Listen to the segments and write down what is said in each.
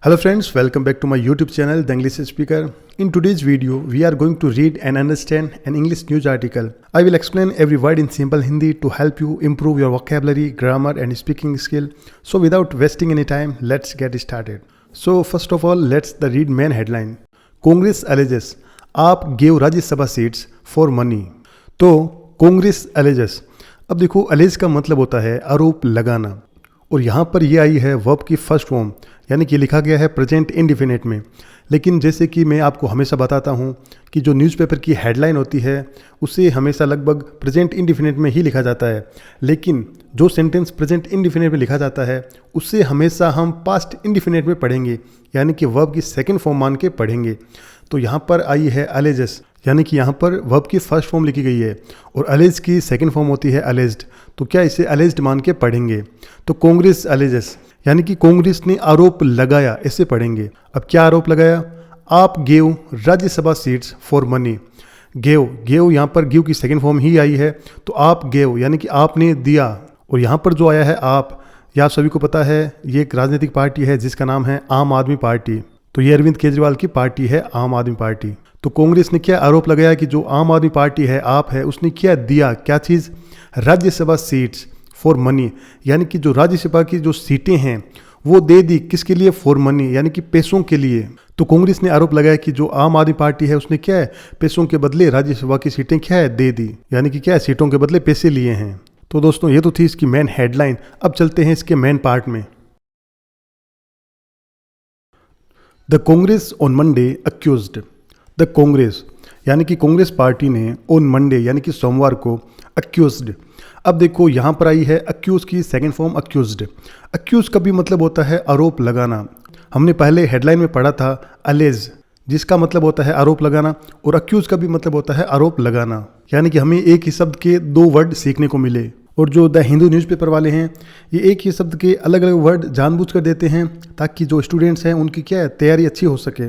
Hello friends, welcome back to my YouTube channel, The English Speaker. In today's video, we are going to read and understand an English news article. I will explain every word in simple Hindi to help you improve your vocabulary, grammar and speaking skill. So without wasting any time, let's get started. So first of all, let's read main headline. Congress alleges आप gave Rajya Sabha seats for money. तो Congress alleges, अब देखो allege का मतलब होता है आरोप लगाना, और यहाँ पर ये आई है वर्ब की फर्स्ट फॉर्म, यानी कि लिखा गया है प्रेजेंट इंडिफिनिट में। लेकिन जैसे कि मैं आपको हमेशा बताता हूँ कि जो न्यूज़पेपर की हेडलाइन होती है उसे हमेशा लगभग प्रेजेंट इंडिफिनिट में ही लिखा जाता है, लेकिन जो सेंटेंस प्रेजेंट इंडिफिनिट में लिखा जाता है उसे हमेशा हम पास्ट इंडिफिनिट में पढ़ेंगे, यानी कि वर्ब की सेकेंड फॉर्म मान के पढ़ेंगे। तो यहाँ पर आई है अलेजेस, यानी कि यहाँ पर वर्ब की फर्स्ट फॉर्म लिखी गई है और अलेज की सेकंड फॉर्म होती है अलेज्ड। तो क्या इसे अलेज्ड मान के पढ़ेंगे? तो कांग्रेस अलेजेस, यानी कि कांग्रेस ने आरोप लगाया, ऐसे पढ़ेंगे। अब क्या आरोप लगाया? आप gave Rajya Sabha seats for money. Gave यहाँ पर गिव की सेकंड फॉर्म ही आई है, तो आप गेव यानी कि आपने दिया। और यहाँ पर जो आया है आप, या आप सभी को पता है ये एक राजनीतिक पार्टी है जिसका नाम है आम आदमी पार्टी। तो ये अरविंद केजरीवाल की पार्टी है आम आदमी पार्टी। तो कांग्रेस ने क्या आरोप लगाया कि जो आम आदमी पार्टी है आप है, उसने क्या दिया, क्या चीज़? राज्यसभा सीट्स फॉर मनी, यानी कि जो राज्यसभा की जो सीटें हैं वो दे दी। किसके लिए? फॉर मनी, यानी कि पैसों के लिए। तो कांग्रेस ने आरोप लगाया कि जो आम आदमी पार्टी है उसने क्या है, पैसों के बदले राज्यसभा की सीटें क्या है, दे दी, यानी कि क्या है, सीटों के बदले पैसे लिए हैं। तो दोस्तों ये तो थी इसकी मेन हेडलाइन। अब चलते हैं इसके मेन पार्ट में। The Congress on Monday accused. The Congress यानी कि कांग्रेस पार्टी ने ऑन मंडे यानी कि सोमवार को अक्यूज्ड। अब देखो यहाँ पर आई है अक्यूज की सेकंड फॉर्म अक्यूज्ड। अक्यूज का भी मतलब होता है आरोप लगाना। हमने पहले हेडलाइन में पढ़ा था अलेज, जिसका मतलब होता है आरोप लगाना, और अक्यूज का भी मतलब होता है आरोप लगाना, यानी कि हमें एक ही शब्द के दो वर्ड सीखने को मिले। और जो द हिंदू न्यूज़पेपर वाले हैं ये एक ही शब्द के अलग अलग वर्ड जानबूझकर देते हैं ताकि जो स्टूडेंट्स हैं उनकी क्या है, तैयारी अच्छी हो सके,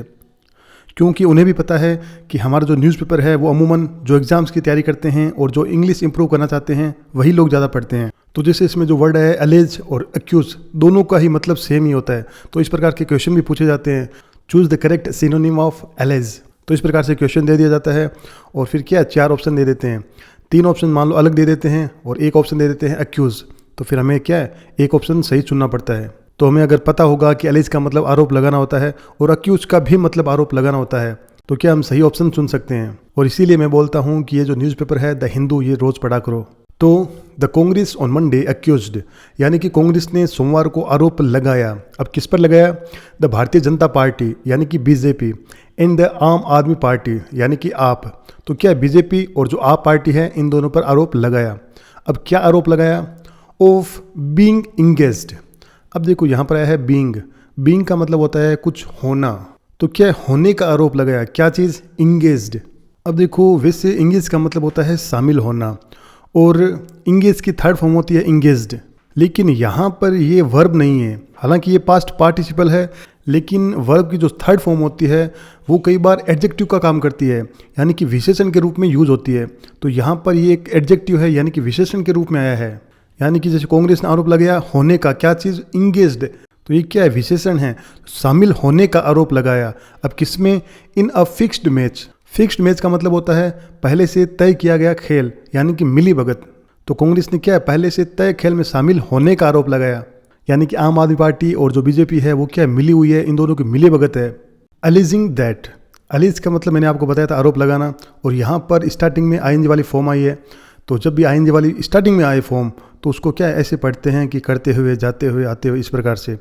क्योंकि उन्हें भी पता है कि हमारा जो न्यूज़पेपर है वो अमूमन जो एग्ज़ाम्स की तैयारी करते हैं और जो इंग्लिश इंप्रूव करना चाहते हैं वही लोग ज़्यादा पढ़ते हैं। तो जैसे इसमें जो वर्ड है अलेज और अक्यूज, दोनों का ही मतलब सेम ही होता है। तो इस प्रकार के क्वेश्चन भी पूछे जाते हैं, choose the correct synonym of allege. तो इस प्रकार से क्वेश्चन दे दिया जाता है और फिर क्या, 4 ऑप्शन दे देते हैं। 3 ऑप्शन मान लो अलग दे देते हैं और 1 ऑप्शन दे देते हैं अक्यूज। तो फिर हमें क्या है, 1 ऑप्शन सही चुनना पड़ता है। तो हमें अगर पता होगा कि अलेज का मतलब आरोप लगाना होता है और अक्यूज का भी मतलब आरोप लगाना होता है, तो क्या हम सही ऑप्शन चुन सकते हैं। और इसीलिए मैं बोलता हूँ कि ये जो न्यूज़पेपर है द हिंदू, ये रोज़ पढ़ा करो। तो the Congress on Monday accused, यानी कि कांग्रेस ने सोमवार को आरोप लगाया। अब किस पर लगाया? द भारतीय जनता पार्टी यानी कि बीजेपी एंड द आम आदमी पार्टी यानी कि आप। तो क्या बीजेपी और जो आप पार्टी है इन दोनों पर आरोप लगाया। अब क्या आरोप लगाया? Of being engaged. अब देखो यहाँ पर आया है बीइंग का मतलब होता है कुछ होना। तो क्या होने का आरोप लगाया, क्या चीज़? इंगेज्ड। अब देखो वैसे इंगेज का मतलब होता है शामिल होना, और इंगेज की थर्ड फॉर्म होती है इंगेज्ड। लेकिन यहाँ पर ये वर्ब नहीं है, हालांकि ये पास्ट पार्टिसिपल है, लेकिन वर्ब की जो थर्ड फॉर्म होती है वो कई बार एडजेक्टिव का काम करती है, यानी कि विशेषण के रूप में यूज होती है। तो यहाँ पर ये एक एडजेक्टिव है, यानी कि विशेषण के रूप में आया है। यानी कि जैसे कांग्रेस ने आरोप लगाया होने का, क्या चीज़? इंगेज्ड। तो ये क्या है, विशेषण है, शामिल होने का आरोप लगाया। अब किसमें? In a fixed match. Fixed match का मतलब होता है पहले से तय किया गया खेल, यानी कि मिली भगत। तो कांग्रेस ने क्या है, पहले से तय खेल में शामिल होने का आरोप लगाया, यानी कि आम आदमी पार्टी और जो बीजेपी है वो क्या है, मिली हुई है, इन दोनों की मिली भगत है। अलेजिंग दैट, अलेज का मतलब मैंने आपको बताया था आरोप लगाना, और यहाँ पर स्टार्टिंग में आईएनजी वाली फॉर्म आई है। तो जब भी आईएनजी वाली स्टार्टिंग में आए फॉर्म तो उसको क्या है, ऐसे पढ़ते हैं कि करते हुए, जाते हुए, आते हुए, इस प्रकार से।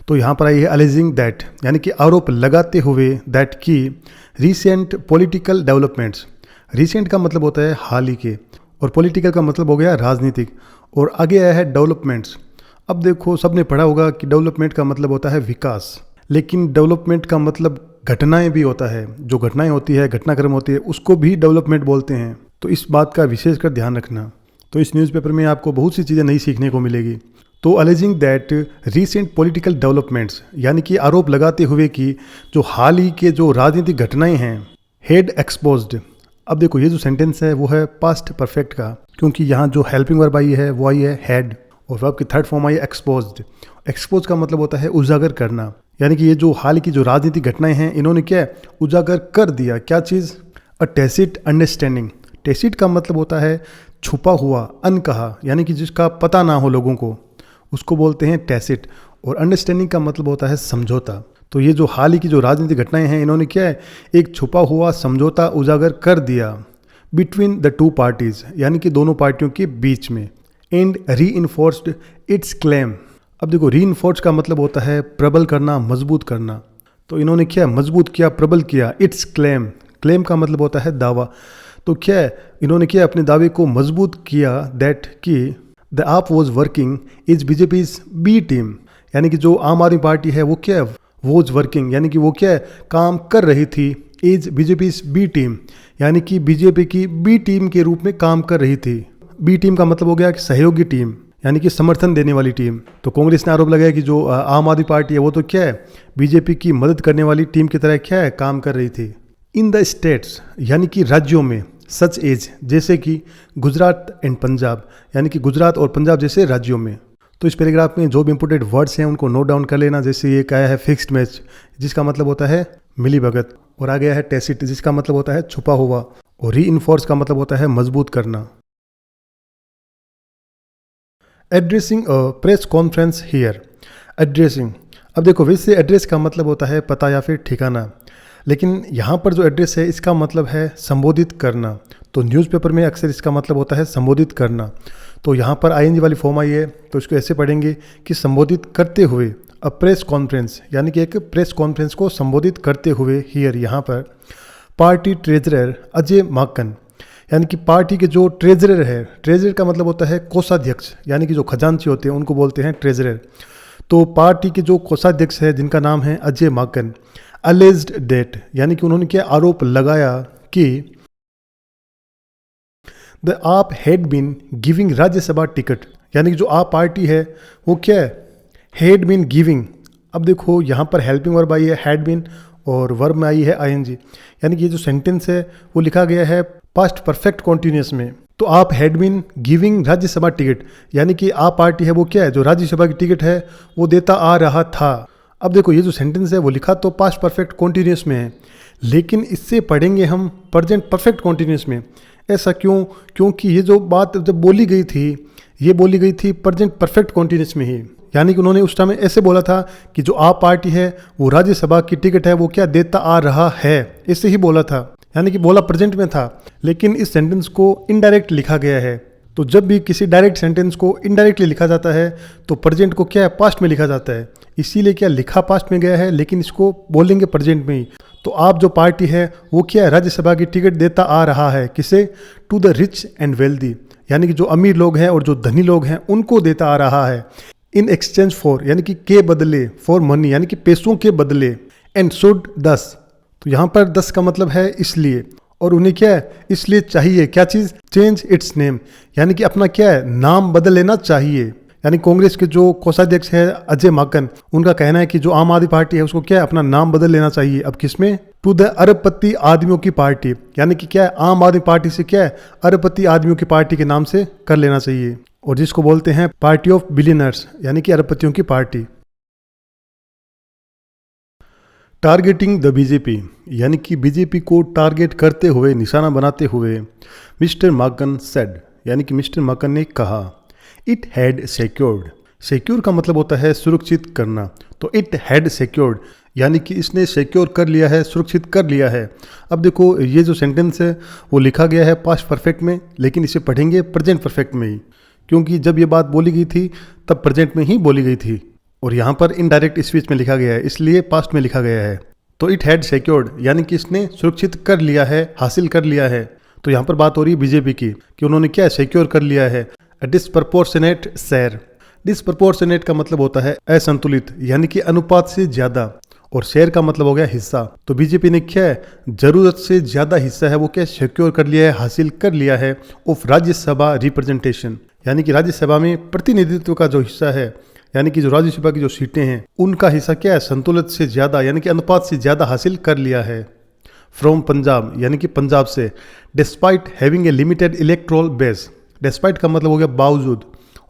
तो यहाँ पर आई है अलेजिंग दैट, यानी कि आरोप लगाते हुए, दैट की रिसेंट पॉलिटिकल डेवलपमेंट्स। रिसेंट का मतलब होता है हाल ही के, और पॉलिटिकल का मतलब हो गया राजनीतिक, और आगे आया है डेवलपमेंट्स। अब देखो सबने पढ़ा होगा कि डेवलपमेंट का मतलब होता है विकास, लेकिन डेवलपमेंट का मतलब घटनाएं भी होता है। जो घटनाएं होती है, घटनाक्रम होती है, उसको भी डेवलपमेंट बोलते हैं। तो इस बात का विशेषकर ध्यान रखना। तो इस न्यूज़पेपर में आपको बहुत सी चीज़ें नई सीखने को मिलेगी। तो alleging that recent political developments, यानी कि आरोप लगाते हुए कि जो हाल ही के जो राजनीतिक घटनाएं हैं, हेड एक्सपोज्ड। अब देखो ये जो सेंटेंस है वो है पास्ट परफेक्ट का, क्योंकि यहाँ जो हेल्पिंग वर्ब आई है वो आई है हैड, और वर्ब की थर्ड फॉर्म आई है एक्सपोज्ड। एक्सपोज का मतलब होता है उजागर करना, यानी कि ये जो हाल की जो राजनीतिक घटनाएं हैं इन्होंने क्या उजागर कर दिया, क्या चीज़, अ टैसिट अंडरस्टैंडिंग। टैसिट का मतलब होता है छुपा हुआ, अनकहा, यानी कि जिसका पता ना हो लोगों को, उसको बोलते हैं टैसिट। और अंडरस्टैंडिंग का मतलब होता है समझौता। तो ये जो हाल ही की जो राजनीतिक घटनाएं हैं इन्होंने क्या है एक छुपा हुआ समझौता उजागर कर दिया बिटवीन द टू पार्टीज, यानी कि दोनों पार्टियों के बीच में। And reinforced it's claim. अब देखो रीइंफोर्स का मतलब होता है प्रबल करना, मजबूत करना। तो इन्होंने क्या मजबूत किया, प्रबल किया इट्स क्लेम। क्लेम का मतलब होता है दावा। तो क्या है इन्होंने क्या अपने दावे को मजबूत किया दैट कि the AAP was working is BJP B team, यानी कि जो आम आदमी पार्टी है वो क्या वॉज वर्किंग, यानी कि वो क्या काम कर रही थी इज बीजेपी बी टीम, यानी कि बीजेपी की बी टीम के रूप में काम कर रही थी। बी टीम का मतलब हो गया कि सहयोगी टीम, यानी कि समर्थन देने वाली टीम। तो कांग्रेस ने आरोप लगाया कि जो आम आदमी पार्टी है वो तो क्या है बीजेपी की मदद करने वाली टीम की तरह क्या है काम कर रही थी। इन द स्टेट्स, यानी कि राज्यों में, सच एज, जैसे कि गुजरात एंड पंजाब, यानी कि गुजरात और पंजाब जैसे राज्यों में। तो इस पैराग्राफ में जो भी इंपोर्टेंट वर्ड्स हैं उनको नोट डाउन कर लेना। जैसे ये आया है फिक्स्ड मैच, जिसका मतलब होता है मिली भगत, और आ गया है टैसिट, जिसका मतलब होता है छुपा हुआ, और रीइंफोर्स का मतलब होता है मजबूत करना। Addressing a press conference here. Addressing, अब देखो वैसे एड्रेस का मतलब होता है पता या फिर ठिकाना, लेकिन यहाँ पर जो एड्रेस है इसका मतलब है संबोधित करना। तो न्यूज़पेपर में अक्सर इसका मतलब होता है संबोधित करना। तो यहाँ पर आईएनजी वाली फॉर्म आई है तो इसको ऐसे पढ़ेंगे कि संबोधित करते हुए, अ प्रेस कॉन्फ्रेंस, यानी कि एक प्रेस कॉन्फ्रेंस को संबोधित करते हुए हियर यहाँ पर पार्टी ट्रेजरर अजय माकन, यानी कि पार्टी के जो ट्रेजरर है, ट्रेजरर का मतलब होता है कोषाध्यक्ष, यानी कि जो खजांची होते हैं उनको बोलते हैं ट्रेजरर। तो पार्टी के जो कोषाध्यक्ष है जिनका नाम है अजय माकन, अलेज्ड डेट, यानी कि उन्होंने क्या आरोप लगाया कि the AAP had been giving Rajya Sabha ticket, यानी कि जो आप पार्टी है वो क्या है हैड बीन गिविंग। अब देखो यहाँ पर हेल्पिंग वर्ब आई है हैड बीन, और वर्ब में आई है आईएनजी, यानी कि ये जो सेंटेंस है वो लिखा गया है पास्ट परफेक्ट कॉन्टिन्यूस में। तो AAP had been giving Rajya Sabha ticket, यानी कि आप पार्टी है वो क्या है जो राज्यसभा की टिकट है वो देता आ रहा था। अब देखो ये जो सेंटेंस है वो लिखा तो पास्ट परफेक्ट कॉन्टिन्यूस में है, लेकिन इससे पढ़ेंगे हम प्रेजेंट परफेक्ट कॉन्टिन्यूस में। ऐसा क्यों? क्योंकि ये जो बात जब बोली गई थी ये बोली गई थी प्रेजेंट परफेक्ट कॉन्टिन्यूस में ही, यानी कि उन्होंने उस टाइम ऐसे बोला था कि जो आप पार्टी है वो राज्यसभा की टिकट है वो क्या देता आ रहा है, ऐसे ही बोला था, यानी कि बोला प्रेजेंट में था। लेकिन इस सेंटेंस को इनडायरेक्ट लिखा गया है। तो जब भी किसी डायरेक्ट सेंटेंस को इनडायरेक्टली लिखा जाता है तो प्रेजेंट को क्या है पास्ट में लिखा जाता है, इसीलिए क्या लिखा पास्ट में गया है लेकिन इसको बोलेंगे प्रेजेंट में ही। तो आप जो पार्टी है वो क्या है राज्यसभा की टिकट देता आ रहा है, किसे? To the rich and wealthy, यानी कि जो अमीर लोग हैं और जो धनी लोग हैं उनको देता आ रहा है। इन एक्सचेंज फॉर, यानी कि के बदले, फॉर मनी, यानी कि पैसों के बदले, एंड शुड दस, तो यहाँ पर दस का मतलब है इसलिए, और उन्हें क्या है इसलिए चाहिए क्या चीज़? चेंज इट्स नेम, यानी कि अपना क्या है नाम बदल लेना चाहिए। यानी कांग्रेस के जो कोषाध्यक्ष है अजय माकन, उनका कहना है कि जो आम आदमी पार्टी है उसको क्या है अपना नाम बदल लेना चाहिए। अब किसमें? टू द अरबपति आदमियों की पार्टी, यानी कि क्या है आम आदमी पार्टी से क्या है अरबपति आदमियों की पार्टी के नाम से कर लेना चाहिए, और जिसको बोलते हैं पार्टी ऑफ बिलियनर्स, यानी कि अरबपतियों की पार्टी। टारगेटिंग द बीजेपी, यानी कि बीजेपी को टारगेट करते हुए, निशाना बनाते हुए, मिस्टर माकन सेड, यानी कि मिस्टर माकन ने कहा, इट हैड सिक्योर्ड। सिक्योर का मतलब होता है सुरक्षित करना। तो इट हैड सिक्योर्ड, यानी कि इसने सिक्योर कर लिया है, सुरक्षित कर लिया है। अब देखो ये जो सेंटेंस है वो लिखा गया है पास्ट परफेक्ट में, लेकिन इसे पढ़ेंगे प्रेजेंट परफेक्ट में ही, क्योंकि जब ये बात बोली गई थी तब प्रेजेंट में ही बोली गई थी, और यहाँ पर इनडायरेक्ट स्पीच में लिखा गया है इसलिए पास्ट में लिखा गया है। तो इट हैड सिक्योर्ड, यानी कि इसने सुरक्षित कर लिया है, हासिल कर लिया है। तो यहाँ पर बात हो रही है बीजेपी की कि उन्होंने क्या सिक्योर कर लिया है डिस्प्रपोर्शनेट शेयर। डिस्प्रपोर्शनेट का मतलब होता है असंतुलित, यानी कि अनुपात से ज्यादा, और शेयर का मतलब हो गया हिस्सा। तो बीजेपी ने क्या है जरूरत से ज्यादा हिस्सा है वो क्या सिक्योर कर लिया है, हासिल कर लिया है ऑफ राज्यसभा रिप्रेजेंटेशन, यानी कि राज्यसभा में प्रतिनिधित्व का जो हिस्सा है, यानी कि जो राज्यसभा की जो सीटें हैं उनका हिस्सा क्या है संतुलित से ज्यादा, यानी कि अनुपात से ज्यादा हासिल कर लिया है। फ्रॉम पंजाब, यानी कि पंजाब से, despite having a limited electoral base. Despite का मतलब हो गया बावजूद,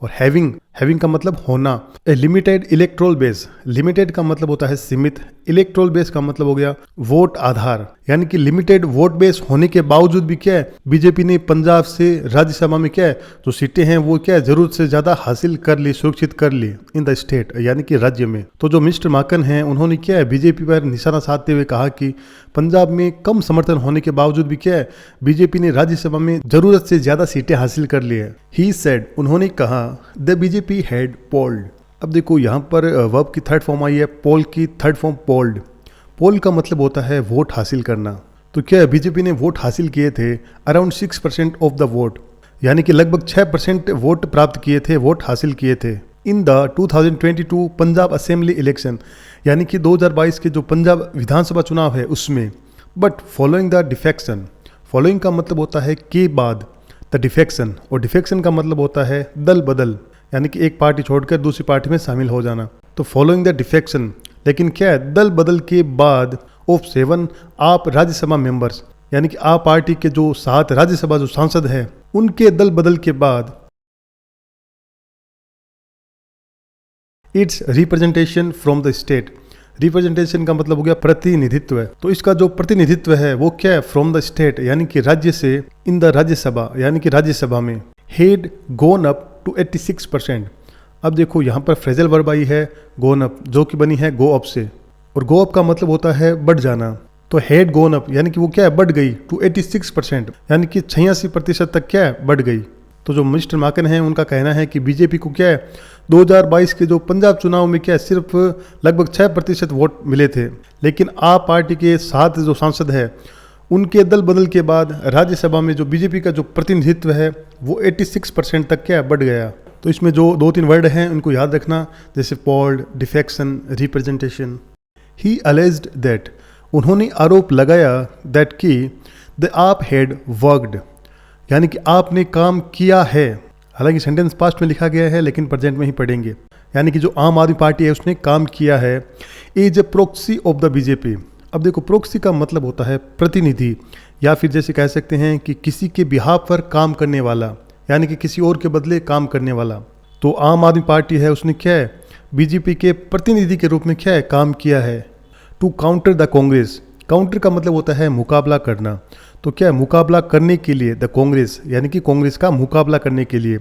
और हैविंग हैविंग का मतलब होना। ए लिमिटेड इलेक्ट्रोल बेस, लिमिटेड का मतलब होता है सीमित, इलेक्ट्रोल बेस का मतलब हो गया वोट आधार, यानी कि लिमिटेड वोट बेस होने के बावजूद भी क्या है बीजेपी ने पंजाब से राज्यसभा में क्या है जो सीटें हैं वो क्या है जरूरत से ज्यादा हासिल कर ली, सुरक्षित कर ली इन द स्टेट, यानी कि राज्य में। तो जो मिस्टर माकन हैं उन्होंने क्या है बीजेपी पर निशाना साधते हुए कहा कि पंजाब में कम समर्थन होने के बावजूद भी क्या है बीजेपी ने राज्यसभा में जरूरत से ज्यादा सीटें हासिल कर ली है। ही सेड, उन्होंने कहा द बीजेपी हैड पोल्ड। अब देखो यहाँ पर वर्ब की थर्ड फॉर्म आई है, पोल की थर्ड फॉर्म पोल्ड। पोल का मतलब होता है वोट हासिल करना। तो क्या है बीजेपी ने वोट हासिल किए थे अराउंड 6% ऑफ द वोट, यानी कि लगभग 6% वोट प्राप्त किए थे, वोट हासिल किए थे in the 2022 Punjab assembly election, यानी कि 2022 के जो पंजाब विधानसभा चुनाव है उसमें। But following the defection, following का मतलब होता है के बाद, द डिफेक्शन, और डिफेक्शन का मतलब होता है दल बदल, यानी कि एक पार्टी छोड़कर दूसरी पार्टी में शामिल हो जाना। तो फॉलोइंग द डिफेक्शन, लेकिन क्या है दल बदल के बाद ऑफ 7 आप राज्यसभा मेंबर्स, यानी कि आप पार्टी के जो 7 राज्यसभा जो सांसद हैं उनके दल बदल के बाद it's representation from the state. Representation का मतलब हो गया प्रतिनिधित्व, तो इसका जो प्रतिनिधित्व है वो क्या है फ्रॉम द स्टेट, यानी कि राज्य से, इन द राज्यसभा, यानी कि राज्यसभा में हेड गोन अप टू 86%। अब देखो यहाँ पर फ्रेजल वर्ब आई है गोन अप, जो कि बनी है गो अप से, और गो अप का मतलब होता है बढ़ जाना। तो हेड गोन अप यानी कि वो क्या है बढ़ गई टू 86%, यानी कि 86% तक क्या है बढ़ गई। तो जो मिस्टर माकन हैं उनका कहना है कि बीजेपी को क्या है 2022 के जो पंजाब चुनाव में क्या है सिर्फ लगभग 6% वोट मिले थे, लेकिन आप पार्टी के 7 जो सांसद हैं उनके दल बदल के बाद राज्यसभा में जो बीजेपी का जो प्रतिनिधित्व है वो 86% तक क्या बढ़ गया। तो इसमें जो 2-3 वर्ड हैं उनको याद रखना, जैसे polled, defection, representation. He alleged that, उन्होंने आरोप लगाया दैट कि द आप हैड वर्कड, यानी कि आपने काम किया है। हालांकि सेंटेंस पास्ट में लिखा गया है लेकिन प्रेजेंट में ही पढ़ेंगे, यानी कि जो आम आदमी पार्टी है उसने काम किया है as a proxy of the BJP. अब देखो प्रोक्सी का मतलब होता है प्रतिनिधि, या फिर जैसे कह सकते हैं कि किसी के बिहाफ पर काम करने वाला, यानी कि किसी और के बदले काम करने वाला। तो आम आदमी पार्टी है उसने क्या है बीजेपी के प्रतिनिधि के रूप में क्या है काम किया है। To counter the Congress, counter का मतलब होता है मुकाबला करना। तो क्या है मुकाबला करने के लिए द कांग्रेस, यानी कि कांग्रेस का मुकाबला करने के लिए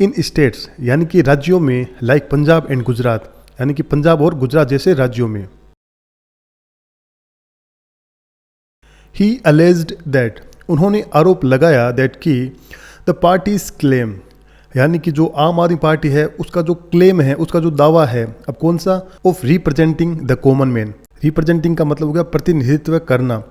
इन स्टेट्स, यानी कि राज्यों में लाइक पंजाब एंड गुजरात, यानी कि पंजाब और गुजरात जैसे राज्यों में। ही अलेज्ड दैट, उन्होंने आरोप लगाया दैट कि द पार्टीज क्लेम, यानी कि जो आम आदमी पार्टी है उसका जो क्लेम है, उसका जो दावा है, अब कौन सा, of representing the common man. Representing का मतलब हो गया प्रतिनिधित्व करना।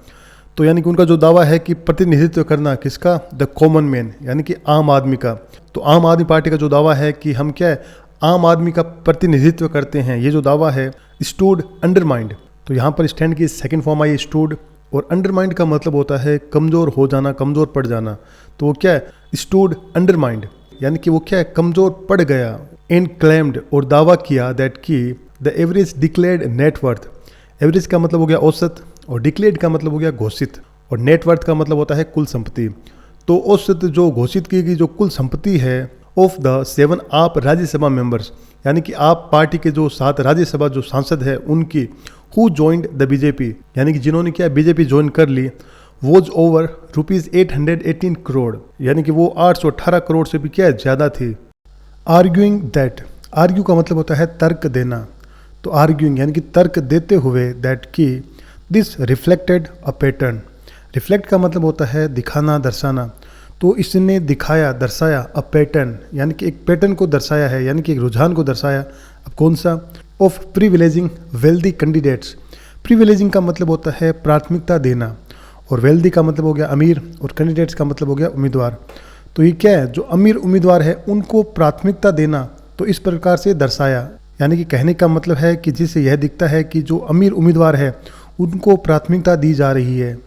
तो यानी कि उनका जो दावा है कि प्रतिनिधित्व करना किसका, द कॉमन मैन, यानी कि आम आदमी का। तो आम आदमी पार्टी का जो दावा है कि हम क्या है आम आदमी का प्रतिनिधित्व करते हैं, ये जो दावा है स्टूड अंडरमाइंड। तो यहाँ पर स्टैंड की सेकंड फॉर्म आई स्टूड, और अंडरमाइंड का मतलब होता है कमज़ोर हो जाना, कमज़ोर पड़ जाना। तो वो क्या है स्टूड अंडरमाइंड, यानी कि वो क्या है कमज़ोर पड़ गया। एंड क्लेम्ड, और दावा किया दैट कि the average declared net worth, average का मतलब हो गया औसत, और डिक्लेयर्ड का मतलब हो गया घोषित, और नेटवर्थ का मतलब होता है कुल संपत्ति। तो औसत जो घोषित की गई जो कुल संपत्ति है ऑफ द 7 आप राज्यसभा मेंबर्स, यानी कि आप पार्टी के जो 7 राज्यसभा जो सांसद है उनकी, हु जॉइंड द बीजेपी, यानी कि जिन्होंने क्या बीजेपी ज्वाइन कर ली, वॉज ओवर ₹818 करोड़, यानी कि वो 818 करोड़ से भी क्या ज़्यादा थी। आर्ग्यूइंग दैट, आर्ग्यू का मतलब होता है तर्क देना। तो आर्ग्यूइंग यानी कि तर्क देते हुए दैट की this reflected a pattern, reflect का मतलब होता है दिखाना, दर्शाना। तो इसने दिखाया, दर्शाया अ पैटर्न, यानी कि एक पैटर्न को दर्शाया है, यानी कि एक रुझान को दर्शाया। अब कौन सा, of privileging wealthy candidates. Privileging का मतलब होता है प्राथमिकता देना, और वेल्दी का मतलब हो गया अमीर, और कैंडिडेट्स का मतलब हो गया उम्मीदवार। तो ये क्या है जो अमीर उम्मीदवार है उनको प्राथमिकता देना, तो इस प्रकार से दर्शाया, यानी कि कहने का मतलब है कि जिससे यह दिखता है कि जो अमीर उम्मीदवार है उनको प्राथमिकता दी जा रही है।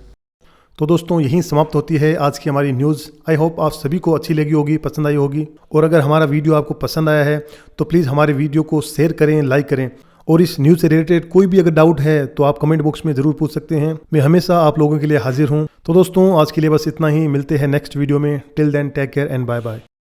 तो दोस्तों यहीं समाप्त होती है आज की हमारी न्यूज़। आई होप आप सभी को अच्छी लगी होगी, पसंद आई होगी। और अगर हमारा वीडियो आपको पसंद आया है तो प्लीज़ हमारे वीडियो को शेयर करें, लाइक करें। और इस न्यूज़ से रिलेटेड कोई भी अगर डाउट है तो आप कमेंट बॉक्स में ज़रूर पूछ सकते हैं। मैं हमेशा आप लोगों के लिए हाजिर हूँ। तो दोस्तों आज के लिए बस इतना ही, मिलते हैं नेक्स्ट वीडियो में। Till then take care and bye bye.